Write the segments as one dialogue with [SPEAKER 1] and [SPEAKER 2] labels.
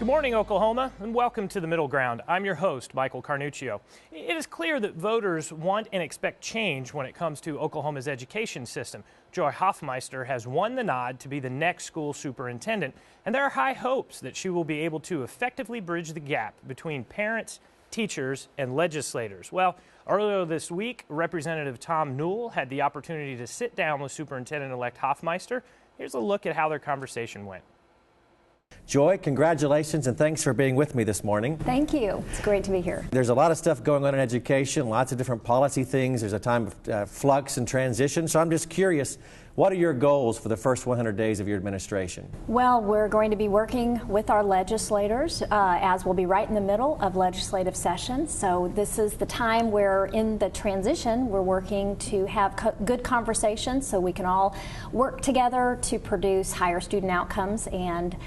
[SPEAKER 1] Good morning, Oklahoma, and welcome to the Middle Ground. I'm your host, Michael Carnuccio. It is clear that voters want and expect change when it comes to Oklahoma's education system. Joy Hofmeister has won the nod to be the next school superintendent, and there are high hopes that she will be able to effectively bridge the gap between parents, teachers, and legislators. Well, earlier this week, Representative Tom Newell had the opportunity to sit down with Superintendent-elect Hofmeister. Here's a look at how their conversation went.
[SPEAKER 2] Joy, congratulations and thanks for being with me this morning.
[SPEAKER 3] Thank you. It's great to be here.
[SPEAKER 2] There's a lot of stuff going on in education, lots of different policy things. There's a time of flux and transition. So I'm just curious, what are your goals for the first 100 days of your administration?
[SPEAKER 3] Well, we're going to be working with our legislators as we'll be right in the middle of legislative session. So this is the time where in the transition we're working to have good conversations so we can all work together to produce higher student outcomes and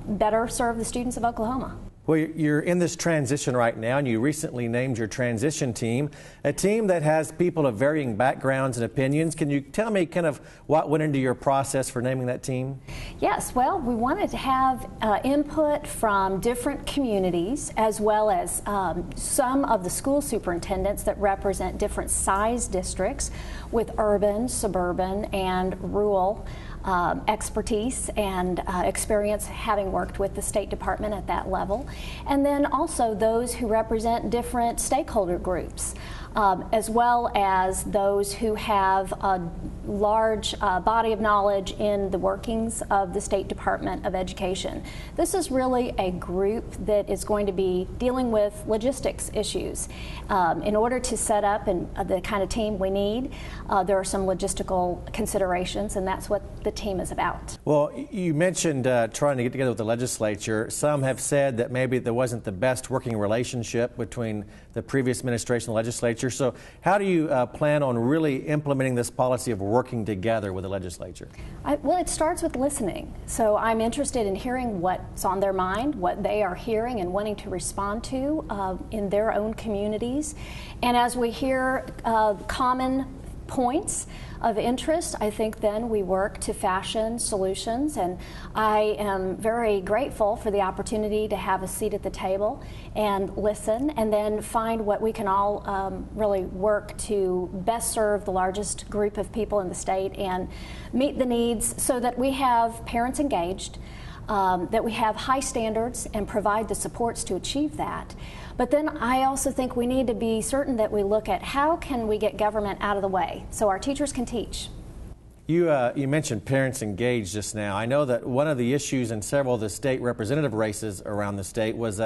[SPEAKER 3] better serve the students of Oklahoma.
[SPEAKER 2] Well, you're in this transition right now, and you recently named your transition team, a team that has people of varying backgrounds and opinions. Can you tell me kind of what went into your process for naming that team?
[SPEAKER 3] Yes, well, we wanted to have input from different communities as well as some of the school superintendents that represent different size districts with urban, suburban, and rural expertise and experience having worked with the State Department at that level, and then also those who represent different stakeholder groups, as well as those who have a large body of knowledge in the workings of the State Department of Education. This is really a group that is going to be dealing with logistics issues. In order to set up the kind of team we need, there are some logistical considerations, and that's what the team is about.
[SPEAKER 2] Well, you mentioned trying to get together with the legislature. Some have said that maybe there wasn't the best working relationship between the previous administration and the legislature. So how do you plan on really implementing this policy of working together with the legislature?
[SPEAKER 3] Well, it starts with listening. So I'm interested in hearing what's on their mind, what they are hearing and wanting to respond to in their own communities. And as we hear common points of interest, I think then we work to fashion solutions, and I am very grateful for the opportunity to have a seat at the table and listen and then find what we can all really work to best serve the largest group of people in the state and meet the needs so that we have parents engaged, that we have high standards and provide the supports to achieve that. But then I also think we need to be certain that we look at how can we get government out of the way so our teachers can teach.
[SPEAKER 2] You mentioned parents engaged just now. I know that one of the issues in several of the state representative races around the state was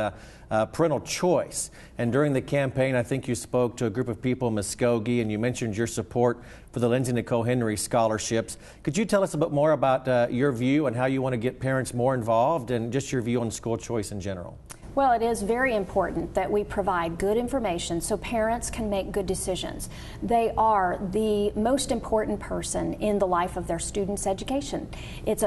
[SPEAKER 2] parental choice. And during the campaign, I think you spoke to a group of people in Muskogee, and you mentioned your support for the Lindsay Nicole Henry scholarships. Could you tell us a bit more about your view and how you want to get parents more involved and just your view on school choice in general?
[SPEAKER 3] Well, it is very important that we provide good information so parents can make good decisions. They are the most important person in the life of their students' education. It's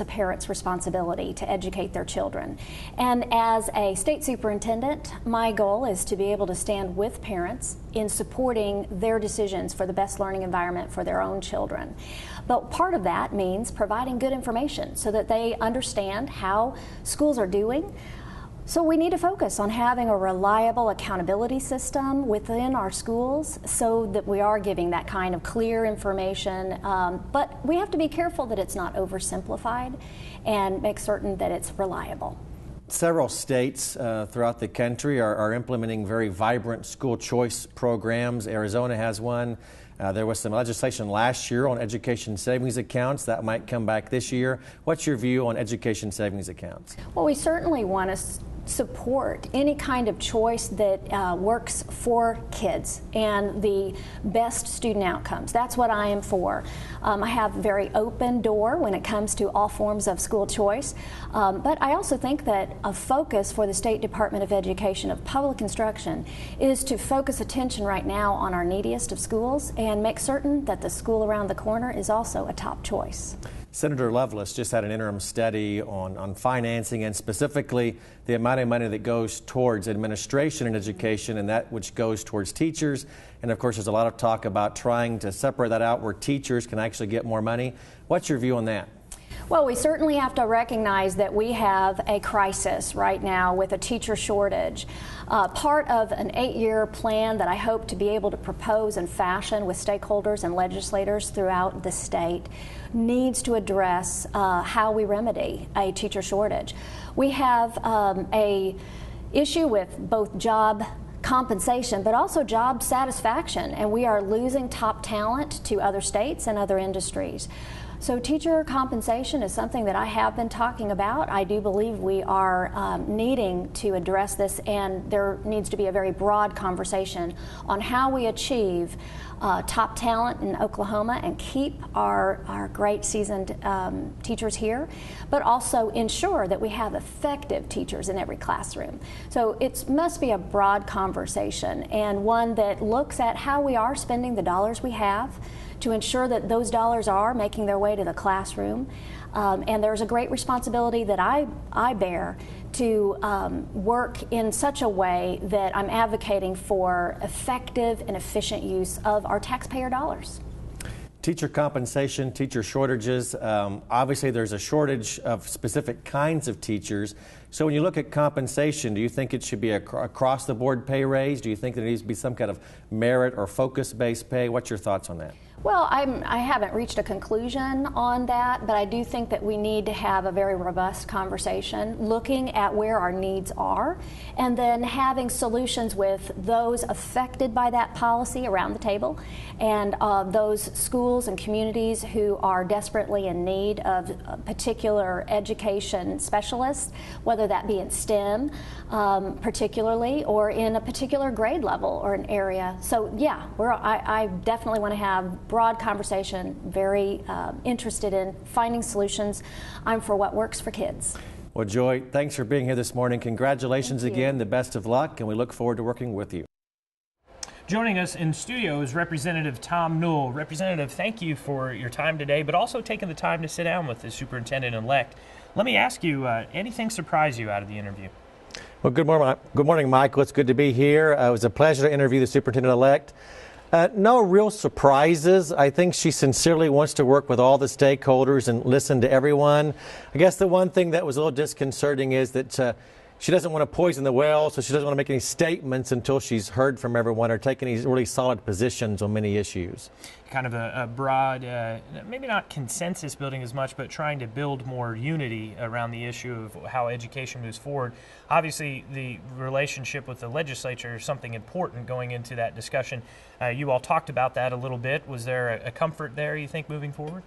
[SPEAKER 3] a parent's responsibility to educate their children. And as a state superintendent, my goal is to be able to stand with parents in supporting their decisions for the best learning environment for their own children. But part of that means providing good information so that they understand how schools are doing. So we need to focus on having a reliable accountability system within our schools so that we are giving that kind of clear information. But we have to be careful that it's not oversimplified and make certain that it's reliable.
[SPEAKER 2] Several states throughout the country are implementing very vibrant school choice programs. Arizona has one. There was some legislation last year on education savings accounts that might come back this year. What's your view on education savings accounts?
[SPEAKER 3] Well, we certainly want to support any kind of choice that works for kids and the best student outcomes. That's what I am for. I have a very open door when it comes to all forms of school choice, but I also think that a focus for the State Department of Education of public instruction is to focus attention right now on our neediest of schools and make certain that the school around the corner is also a top choice.
[SPEAKER 2] Senator Lovelace just had an interim study on financing and specifically the amount of money that goes towards administration and education and that which goes towards teachers. And of course, there's a lot of talk about trying to separate that out where teachers can actually get more money. What's your view on that?
[SPEAKER 3] Well, we certainly have to recognize that we have a crisis right now with a teacher shortage. Part of an 8-year plan that I hope to be able to propose and fashion with stakeholders and legislators throughout the state needs to address how we remedy a teacher shortage. We have a issue with both job compensation, but also job satisfaction, and we are losing top talent to other states and other industries. So teacher compensation is something that I have been talking about. I do believe we are needing to address this, and there needs to be a very broad conversation on how we achieve top talent in Oklahoma and keep our great seasoned teachers here, but also ensure that we have effective teachers in every classroom. So it must be a broad conversation, and one that looks at how we are spending the dollars we have to ensure that those dollars are making their way to the classroom. And there's a great responsibility that I bear to work in such a way that I'm advocating for effective and efficient use of our taxpayer dollars.
[SPEAKER 2] Teacher compensation, teacher shortages. Obviously, there's a shortage of specific kinds of teachers. So when you look at compensation, do you think it should be across-the-board pay raise? Do you think there needs to be some kind of merit or focus-based pay? What's your thoughts on that?
[SPEAKER 3] Well, I haven't reached a conclusion on that, but I do think that we need to have a very robust conversation looking at where our needs are and then having solutions with those affected by that policy around the table and those schools and communities who are desperately in need of particular education specialists, whether that be in STEM particularly or in a particular grade level or an area. So yeah, I definitely want to have broad conversation, very interested in finding solutions. I'm for what works for kids.
[SPEAKER 2] Well, Joy, thanks for being here this morning. Congratulations again, the best of luck, and we look forward to working with you.
[SPEAKER 1] Joining us in studio is Representative Tom Newell. Representative, thank you for your time today, but also taking the time to sit down with the Superintendent-elect. Let me ask you, anything surprise you out of the interview?
[SPEAKER 2] Well, good morning, Michael. It's good to be here. It was a pleasure to interview the Superintendent-elect. No real surprises. I think she sincerely wants to work with all the stakeholders and listen to everyone. I guess the one thing that was a little disconcerting is that she doesn't want to poison the well, so she doesn't want to make any statements until she's heard from everyone or take any really solid positions on many issues.
[SPEAKER 1] Kind of a broad, maybe not consensus building as much, but trying to build more unity around the issue of how education moves forward. Obviously, the relationship with the legislature is something important going into that discussion. You all talked about that a little bit. Was there a comfort there, you think, moving forward?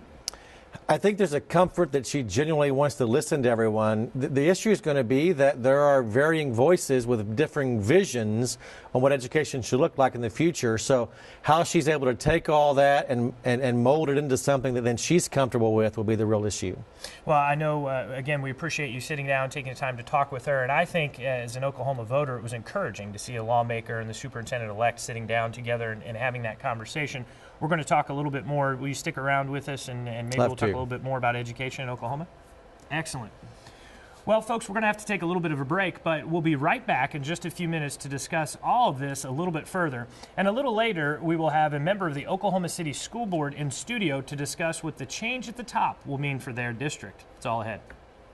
[SPEAKER 2] I think there's a comfort that she genuinely wants to listen to everyone. The issue is going to be that there are varying voices with differing visions on what education should look like in the future. So how she's able to take all that and mold it into something that then she's comfortable with will be the real issue.
[SPEAKER 1] Well, I know, again, we appreciate you sitting down and taking the time to talk with her. And I think as an Oklahoma voter, it was encouraging to see a lawmaker and the superintendent-elect sitting down together and having that conversation. We're going to talk a little bit more. Will you stick around with us and maybe we'll talk a little bit more about education in Oklahoma? Excellent. Well, folks, we're going to have to take a little bit of a break, but we'll be right back in just a few minutes to discuss all of this a little bit further. And a little later, we will have a member of the Oklahoma City School Board in studio to discuss what the change at the top will mean for their district. It's all ahead.